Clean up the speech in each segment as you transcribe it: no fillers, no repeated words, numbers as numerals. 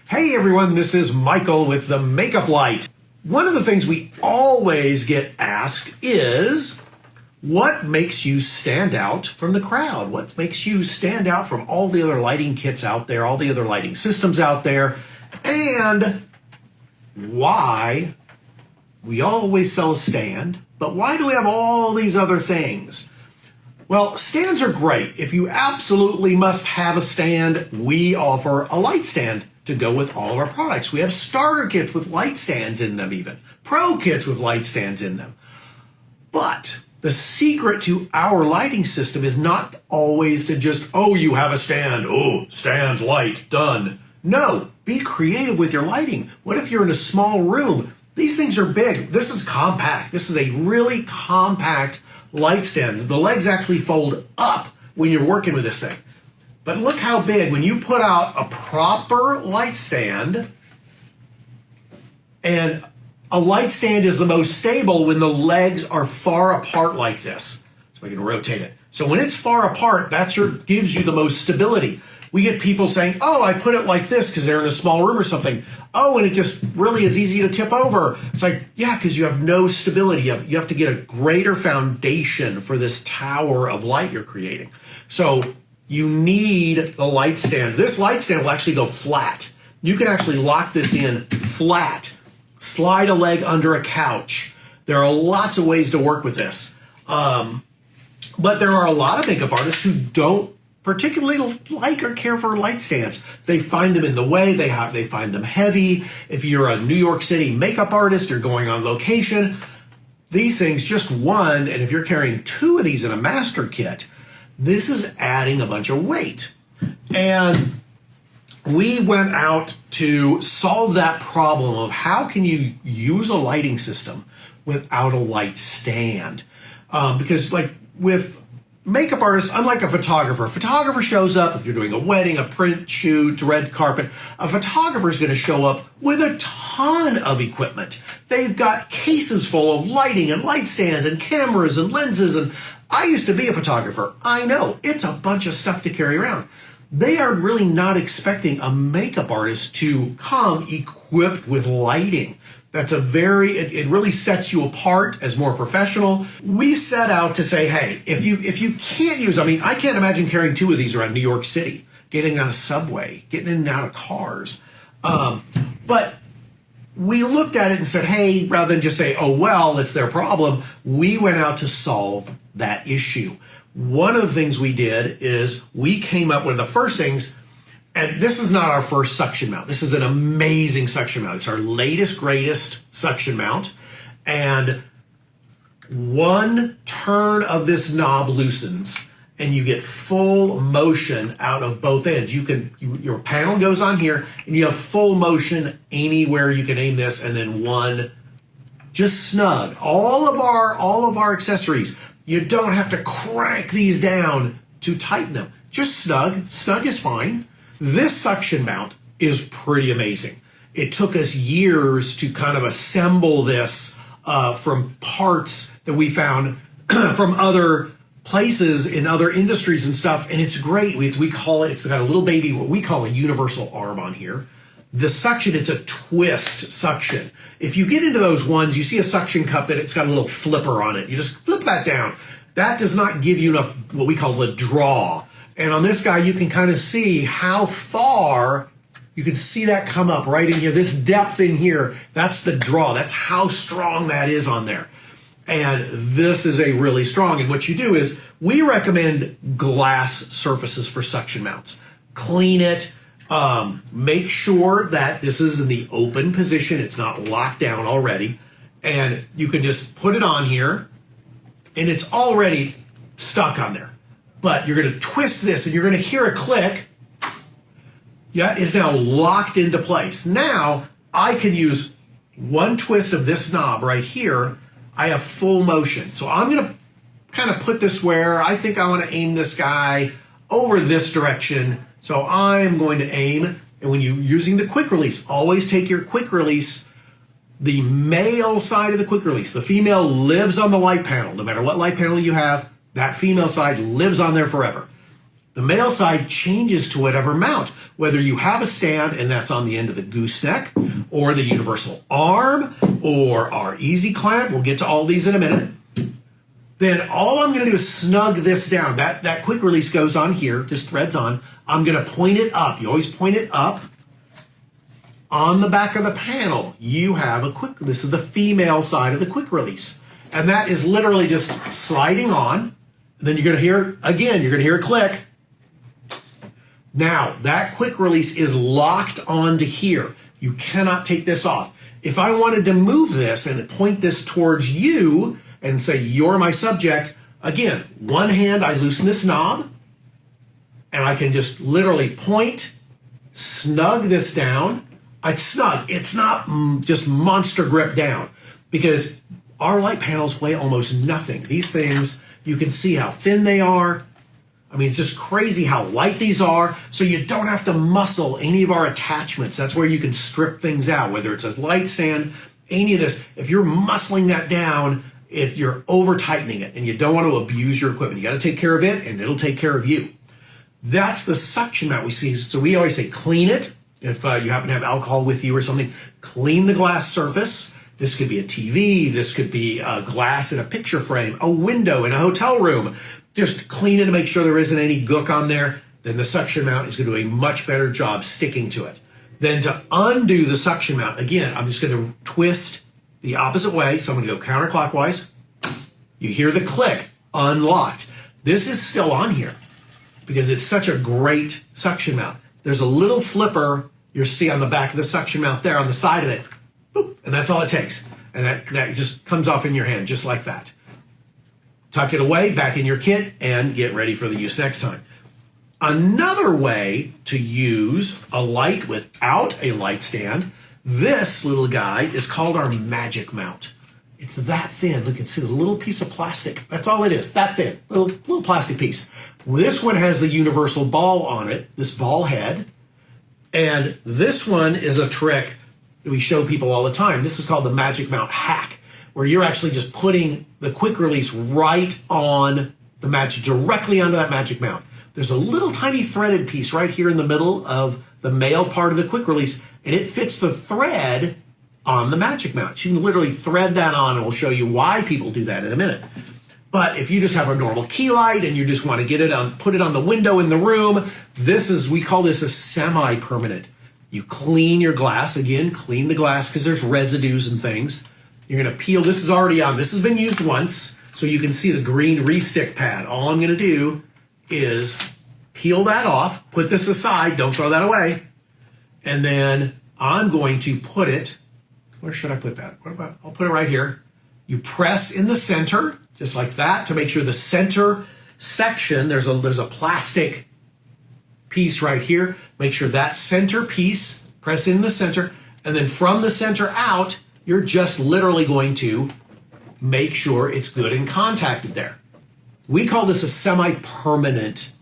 Hey everyone, this is Michael with the Makeup Light. One of the things we always get asked is, what makes you stand out from the crowd? What makes you stand out from all the other lighting kits out there, all the other lighting systems out there, and why we always sell a stand, but why do we have all these other things? Well, stands are great. If you absolutely must have a stand, we offer a light stand to go with all of our products. We have starter kits with light stands in them even. Pro kits with light stands in them. But the secret to our lighting system is not always to just, oh, you have a stand. Oh, stand, light, done. No, be creative with your lighting. What if you're in a small room? These things are big. This is compact. This is a really compact light stand. The legs actually fold up when you're working with this thing. But look how big, when you put out a proper light stand, and a light stand is the most stable when the legs are far apart like this. So I can rotate it. So when it's far apart, gives you the most stability. We get people saying, oh, I put it like this because they're in a small room or something. Oh, and it just really is easy to tip over. It's like, yeah, because you have no stability. You have to get a greater foundation for this tower of light you're creating. So you need the light stand. This light stand will actually go flat. You can actually lock this in flat, slide a leg under a couch. There are lots of ways to work with this. But there are a lot of makeup artists who don't particularly like or care for light stands. They find them in the way, they find them heavy. If you're a New York City makeup artist, you're going on location, these things, just one, and if you're carrying two of these in a master kit, this is adding a bunch of weight. And we went out to solve that problem of how can you use a lighting system without a light stand? Because like with makeup artists, unlike a photographer shows up, if you're doing a wedding, a print shoot, red carpet, a photographer is going to show up with a ton of equipment. They've got cases full of lighting and light stands and cameras and lenses, and I used to be a photographer. I know, it's a bunch of stuff to carry around. They are really not expecting a makeup artist to come equipped with lighting. That's it really sets you apart as more professional. We set out to say, hey, if you can't use, I can't imagine carrying two of these around New York City, getting on a subway, getting in and out of cars. But we looked at it and said, hey, rather than just say, oh, well, it's their problem, we went out to solve that issue. One of the things we did is we came up with the first things, and this is not our first suction mount. This is an amazing suction mount. It's our latest, greatest suction mount. And one turn of this knob loosens and you get full motion out of both ends. Your panel goes on here and you have full motion anywhere you can aim this, and then one just snug. All of our accessories, you don't have to crank these down to tighten them. Just snug. Snug is fine. This suction mount is pretty amazing. It took us years to kind of assemble this from parts that we found from other places in other industries and stuff, and it's great. We call it, it's got a little baby, what we call a universal arm on here. The suction, it's a twist suction. If you get into those ones, you see a suction cup that it's got a little flipper on it. You just flip that down. That does not give you enough what we call the draw. And on this guy, you can kind of see how far, you can see that come up right in here. This depth in here, that's the draw. That's how strong that is on there. And this is a really strong. And what you do is we recommend glass surfaces for suction mounts. Clean it. Make sure that this is in the open position. It's not locked down already. And you can just put it on here and it's already stuck on there. But you're going to twist this and you're going to hear a click. Yeah, it's now locked into place. Now I can use one twist of this knob right here. I have full motion. So I'm going to kind of put this where I think I want to aim this guy over this direction. So I'm going to aim, and when you're using the quick release, always take your quick release, the male side of the quick release. The female lives on the light panel. No matter what light panel you have, that female side lives on there forever. The male side changes to whatever mount, whether you have a stand and that's on the end of the gooseneck, or the universal arm, or our easy clamp. We'll get to all these in a minute. Then all I'm going to do is snug this down. That quick release goes on here, just threads on. I'm going to point it up. You always point it up. On the back of the panel, you have this is the female side of the quick release. And that is literally just sliding on. And then you're going to hear, again, you're going to hear a click. Now, that quick release is locked onto here. You cannot take this off. If I wanted to move this and point this towards you and say, you're my subject, again, one hand, I loosen this knob, and I can just literally point, snug this down. It's not just monster grip down, because our light panels weigh almost nothing. These things, you can see how thin they are. I mean, it's just crazy how light these are, so you don't have to muscle any of our attachments. That's where you can strip things out, whether it's a light stand, any of this. If you're muscling that down, you're over-tightening it, and you don't want to abuse your equipment. You got to take care of it, and it'll take care of you. That's the suction mount we see. So we always say clean it. If you happen to have alcohol with you or something, clean the glass surface. This could be a TV. This could be a glass in a picture frame, a window in a hotel room. Just clean it to make sure there isn't any gook on there. Then the suction mount is going to do a much better job sticking to it. Then to undo the suction mount, again, I'm just going to twist the opposite way. So I'm going to go counterclockwise. You hear the click, unlocked. This is still on here because it's such a great suction mount. There's a little flipper you'll see on the back of the suction mount there on the side of it. Boop, and that's all it takes. And that just comes off in your hand just like that. Tuck it away, back in your kit, and get ready for the use next time. Another way to use a light without a light stand, this little guy is called our magic mount. It's that thin. Look, it's a little piece of plastic. That's all it is, that thin, little plastic piece. This one has the universal ball on it, this ball head. And this one is a trick that we show people all the time. This is called the magic mount hack, where you're actually just putting the quick release right on the directly onto that magic mount. There's a little tiny threaded piece right here in the middle of the male part of the quick release, and it fits the thread on the magic mount. You can literally thread that on, and we'll show you why people do that in a minute. But if you just have a normal key light and you just want to get it on, put it on the window in the room, we call this a semi-permanent. You clean your glass, again, clean the glass because there's residues and things. You're going to peel, this is already on, this has been used once, so you can see the green restick pad. All I'm going to do is peel that off, put this aside, don't throw that away, and then I'm going to put it, where should I put that? I'll put it right here. You press in the center, just like that, to make sure the center section, there's a plastic piece right here. Make sure that center piece, press in the center, and then from the center out, you're just literally going to make sure it's good and contacted there. We call this a semi-permanent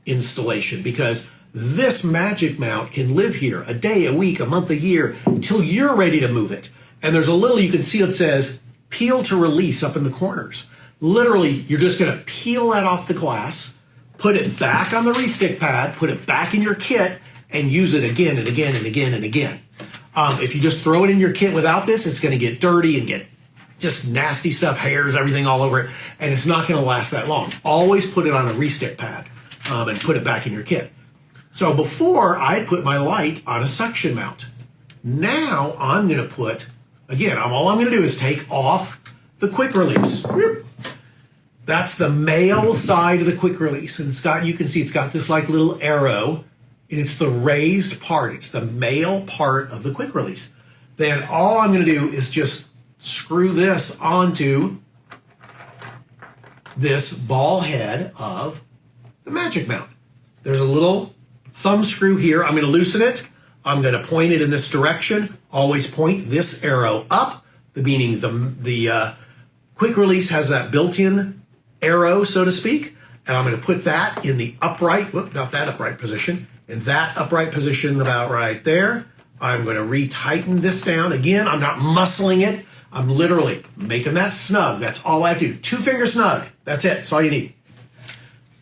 installation because this magic mount can live here a day, a week, a month, a year, until you're ready to move it. And there's a little, you can see it says, peel to release up in the corners. Literally, you're just going to peel that off the glass, put it back on the restick pad, put it back in your kit, and use it again and again and again and again. If you just throw it in your kit without this, it's going to get dirty and get just nasty stuff, hairs, everything all over it, and it's not going to last that long. Always put it on a restick pad and put it back in your kit. So before, I put my light on a suction mount. Now I'm going to put, again, all I'm going to do is take off the quick release. That's the male side of the quick release. And it's got, you can see it's got this like little arrow, and it's the raised part. It's the male part of the quick release. Then all I'm going to do is just screw this onto this ball head of the magic mount. There's a little thumb screw here. I'm going to loosen it. I'm going to point it in this direction. Always point this arrow up, meaning the quick release has that built-in arrow, so to speak. And I'm going to put that in the upright, not that upright position, in that upright position about right there. I'm going to retighten this down. Again, I'm not muscling it. I'm literally making that snug. That's all I have to do. 2-finger snug. That's it. That's all you need.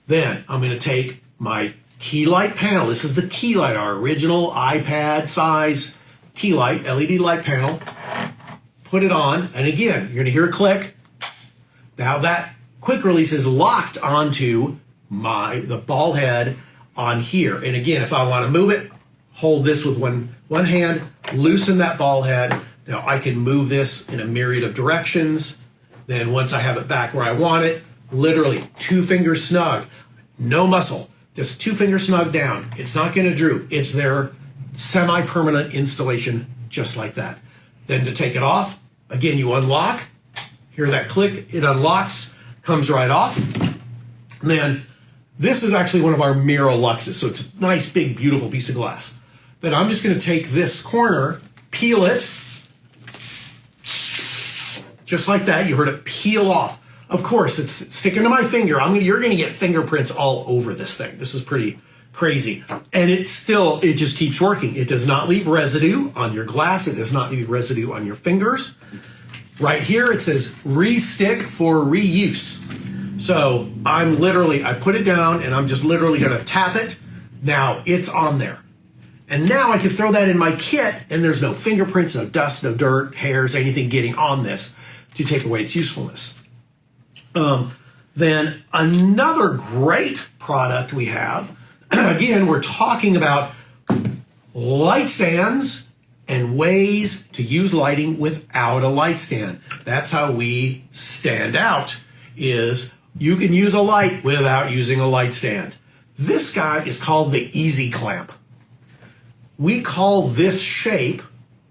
Then I'm going to take my key light panel. This is the key light, our original iPad size key light, LED light panel. Put it on, and again, you're gonna hear a click. Now that quick release is locked onto the ball head on here. And again, if I want to move it, hold this with one hand, loosen that ball head. Now I can move this in a myriad of directions. Then once I have it back where I want it, literally 2 fingers snug, no muscle, just 2 fingers snug down. It's not going to droop. It's their semi-permanent installation just like that. Then to take it off, again, you unlock, hear that click, it unlocks, comes right off. And then this is actually one of our Miro Luxes, so it's a nice, big, beautiful piece of glass. Then I'm just going to take this corner, peel it, just like that. You heard it peel off. Of course, it's sticking to my finger. You're going to get fingerprints all over this thing. This is pretty crazy. And it just keeps working. It does not leave residue on your glass. It does not leave residue on your fingers. Right here, it says re-stick for reuse. So I put it down and I'm just literally going to tap it. Now it's on there. And now I can throw that in my kit and there's no fingerprints, no dust, no dirt, hairs, anything getting on this to take away its usefulness. Then another great product we have, again, we're talking about light stands and ways to use lighting without a light stand. That's how we stand out, is you can use a light without using a light stand. This guy is called the Easy Clamp. We call this shape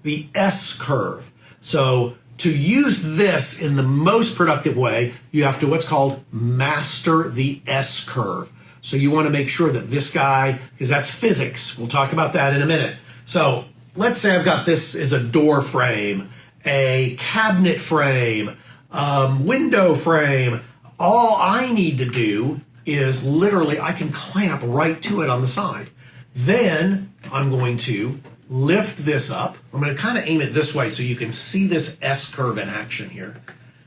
the S curve. So to use this in the most productive way, you have to what's called master the S curve. So you want to make sure that this guy, because that's physics. We'll talk about that in a minute. So let's say I've got this as a door frame, a cabinet frame, window frame. All I need to do is literally, I can clamp right to it on the side. Then I'm going to lift this up. I'm going to kind of aim it this way so you can see this S curve in action here.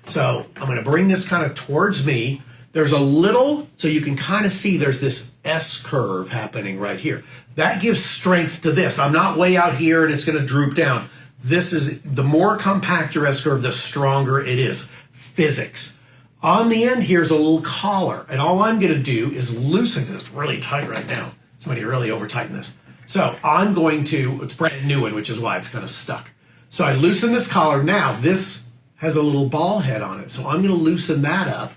So I'm going to bring this kind of towards me. There's a little, so you can kind of see there's this S curve happening right here. That gives strength to this. I'm not way out here and it's going to droop down. This is, the more compact your S curve, the stronger it is. Physics. On the end here's a little collar, and all I'm going to do is loosen this. It's really tight right now. Somebody really over tightened this. So I'm going to, it's a brand new one, which is why it's kind of stuck. So I loosen this collar. Now this has a little ball head on it. So I'm going to loosen that up.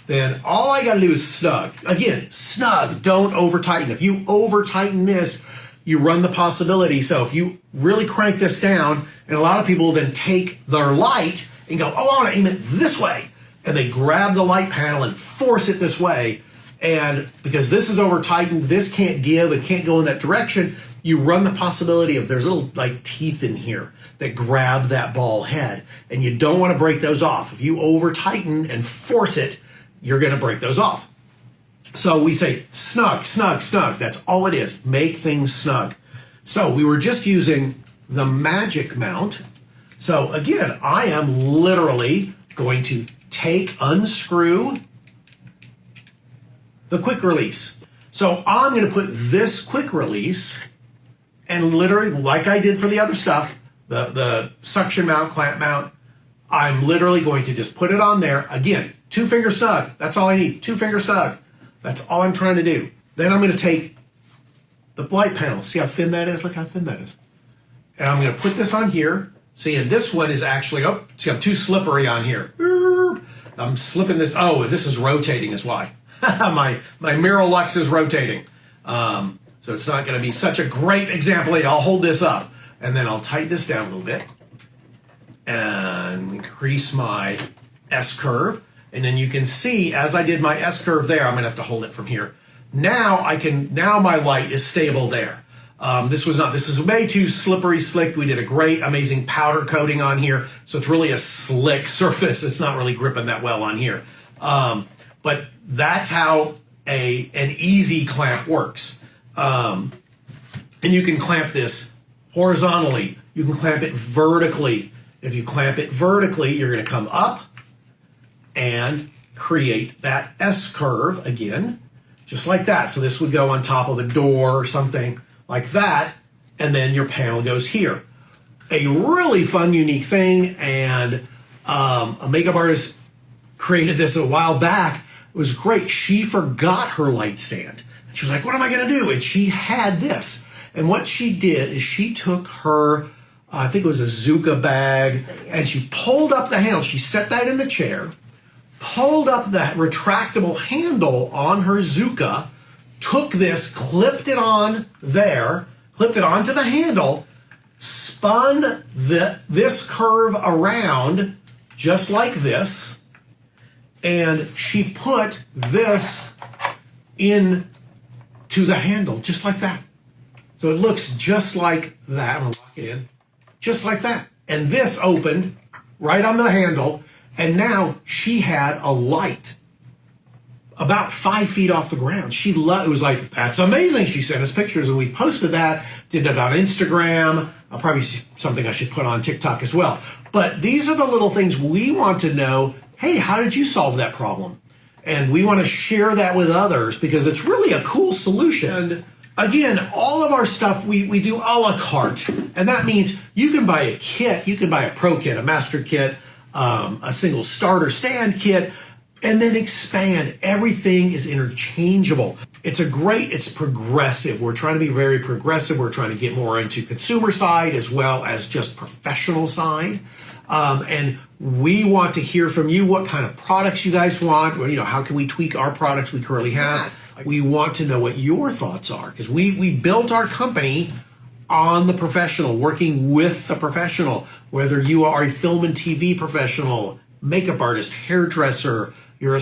Then all I got to do is snug. Again, snug, don't over tighten. If you over tighten this, you run the possibility. So if you really crank this down, and a lot of people then take their light and go, oh, I want to aim it this way. And they grab the light panel and force it this way. And because this is over tightened, this can't give and can't go in that direction, you run the possibility of there's little like teeth in here that grab that ball head. And you don't want to break those off. If you over tighten and force it, you're going to break those off. So we say snug, snug, snug. That's all it is. Make things snug. So we were just using the magic mount. So again, I am literally going to unscrew the quick release. So I'm going to put this quick release and literally, like I did for the other stuff, the suction mount, clamp mount, I'm literally going to just put it on there. Again, 2 finger snug. That's all I need. 2 finger snug. That's all I'm trying to do. Then I'm going to take the light panel. See how thin that is? Look how thin that is. And I'm going to put this on here. See, and this one is actually, oh, see, I'm too slippery on here. I'm slipping this. Oh, this is rotating is why. my Miro Lux is rotating. So it's not going to be such a great example. I'll hold this up and then I'll tighten this down a little bit and increase my S curve. And then you can see as I did my S curve there, I'm going to have to hold it from here. Now my light is stable there. This is way too slippery slick. We did a great, amazing powder coating on here. So it's really a slick surface. It's not really gripping that well on here. But that's how an easy clamp works. And you can clamp this horizontally. You can clamp it vertically. If you clamp it vertically, you're going to come up and create that S curve again. just like that. So this would go on top of a door or something like that, and then your panel goes here. A really fun, unique thing, and a makeup artist created this a while back. It was great. She forgot her light stand. And she was like, what am I going to do? And she had this. And what she did is she took her, I think it was a Zuka bag, and she pulled up the handle. She set that in the chair, pulled up the retractable handle on her Zuka, took this, clipped it on there, clipped it onto the handle, spun this curve around just like this, and she put this in to the handle just like that. So it looks just like that. I'm gonna lock it in, just like that. And this opened right on the handle, and now she had a light about 5 feet off the ground. It was like, that's amazing. She sent us pictures, and we posted that, did it on Instagram. Probably something I should put on TikTok as well. But these are the little things we want to know. Hey, how did you solve that problem? And we want to share that with others because it's really a cool solution. And again, all of our stuff, we do a la carte. And that means you can buy a kit, you can buy a pro kit, a master kit, a single starter stand kit, and then expand. Everything is interchangeable. It's progressive. We're trying to be very progressive. We're trying to get more into consumer side as well as just professional side. And we want to hear from you what kind of products you guys want, or, how can we tweak our products we currently have. We want to know what your thoughts are, because we built our company on the professional, working with the professional, whether you are a film and TV professional, makeup artist, hairdresser, you're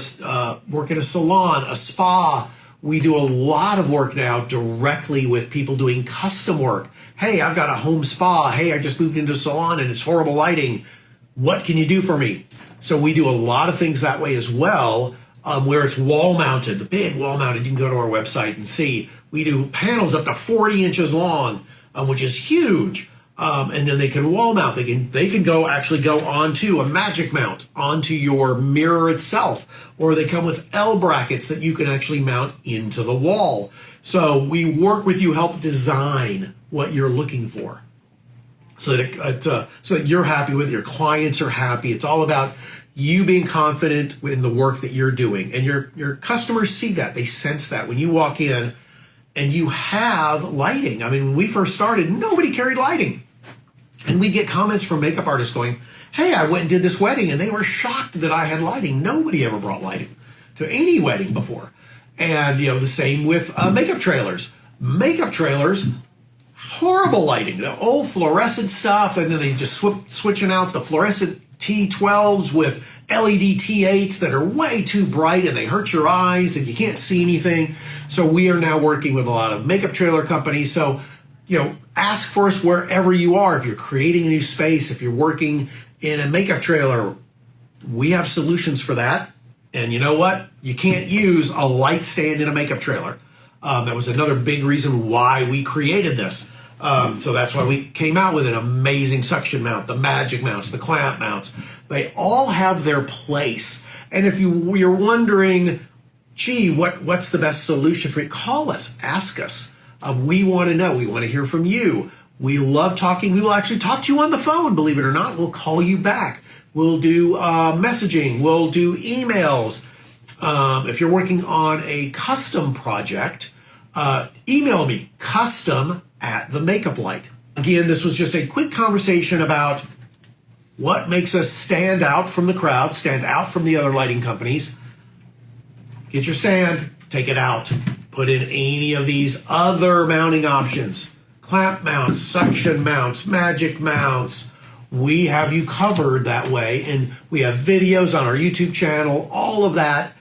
work in a salon, a spa. We do a lot of work now directly with people doing custom work. Hey, I've got a home spa. Hey, I just moved into a salon and it's horrible lighting. What can you do for me? So we do a lot of things that way as well, where it's wall mounted, the big wall mounted. You can go to our website and see. We do panels up to 40 inches long, which is huge. And then they can wall mount. They can go onto a magic mount onto your mirror itself, or they come with L brackets that you can actually mount into the wall. So we work with you, help design what you're looking for, so that you're happy with it, your clients are happy. It's all about you being confident in the work that you're doing, and your customers see that. They sense that when you walk in and you have lighting. I mean, when we first started, nobody carried lighting. And we get comments from makeup artists going, hey, I went and did this wedding and they were shocked that I had lighting. Nobody ever brought lighting to any wedding before. And, the same with makeup trailers. Makeup trailers, horrible lighting, the old fluorescent stuff, and then they just switching out the fluorescent T12s with LED T8s that are way too bright and they hurt your eyes and you can't see anything. So we are now working with a lot of makeup trailer companies. So, ask for us wherever you are. If you're creating a new space, if you're working in a makeup trailer, we have solutions for that. And you know what? You can't use a light stand in a makeup trailer. That was another big reason why we created this. So that's why we came out with an amazing suction mount, the magic mounts, the clamp mounts. They all have their place. And if you're wondering, gee, what's the best solution for it? Call us, ask us. We want to know. We want to hear from you. We love talking. We will actually talk to you on the phone, believe it or not. We'll call you back. We'll do messaging. We'll do emails. If you're working on a custom project, email me, custom@themakeuplight. Again, this was just a quick conversation about what makes us stand out from the crowd, stand out from the other lighting companies. Get your stand, take it out. Put in any of these other mounting options, clamp mounts, suction mounts, magic mounts. We have you covered that way. And we have videos on our YouTube channel, all of that.